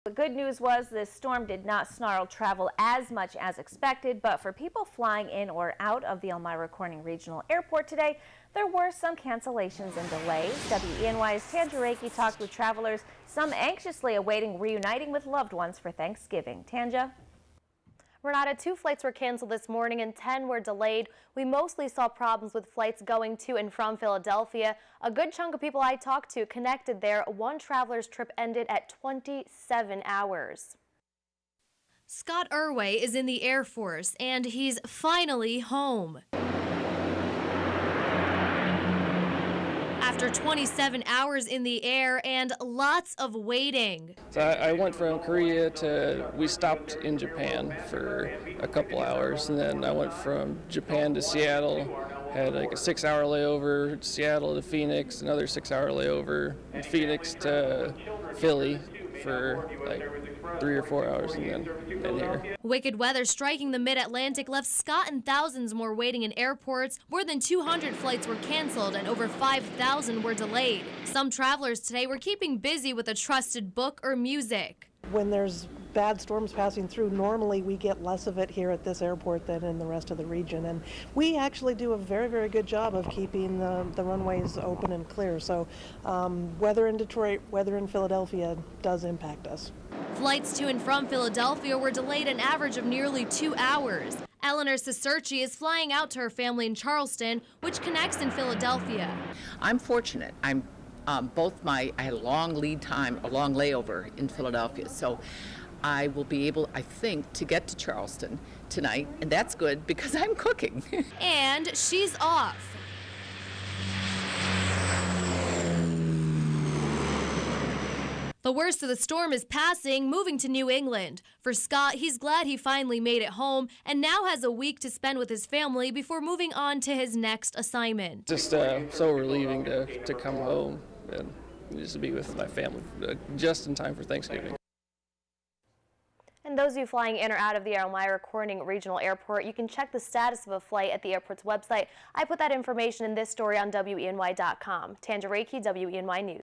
The good news was this storm did not snarl travel as much as expected, but for people flying in or out of the Elmira Corning Regional Airport today, there were some cancellations and delays. WENY's Tanja Rekhi talked with travelers, some anxiously awaiting reuniting with loved ones for Thanksgiving. Tanja? Renata, 2 flights were canceled this morning and 10 were delayed. We mostly saw problems with flights going to and from Philadelphia. A good chunk of people I talked to connected there. One traveler's trip ended at 27 hours. Scott Irway is in the Air Force and he's finally home. After 27 hours in the air and lots of waiting. So I went from Korea we stopped in Japan for a couple hours, and then I went from Japan to Seattle, had like a 6-hour layover, Seattle to Phoenix, another 6-hour layover, and Phoenix to Philly for like 3 or 4 hours, and then here. Wicked weather striking the mid-Atlantic left Scott and thousands more waiting in airports. More than 200 flights were canceled and over 5,000 were delayed. Some travelers today were keeping busy with a trusted book or music. When there's bad storms passing through, normally we get less of it here at this airport than in the rest of the region, and we actually do a very, very good job of keeping the runways open and clear. So weather in Detroit, weather in Philadelphia does impact us. Flights to and from Philadelphia were delayed an average of nearly 2 hours. Eleanor Cicerci is flying out to her family in Charleston, which connects in Philadelphia. I'm fortunate. I had a long lead time, a long layover in Philadelphia, so I will be able, I think, to get to Charleston tonight, and that's good because I'm cooking. And she's off. The worst of the storm is passing, moving to New England. For Scott, he's glad he finally made it home and now has a week to spend with his family before moving on to his next assignment. Just so relieving to come home and just to be with my family just in time for Thanksgiving. And those of you flying in or out of the Elmira Corning Regional Airport, you can check the status of a flight at the airport's website. I put that information in this story on WENY.com. Tanja Rekhi, WENY News.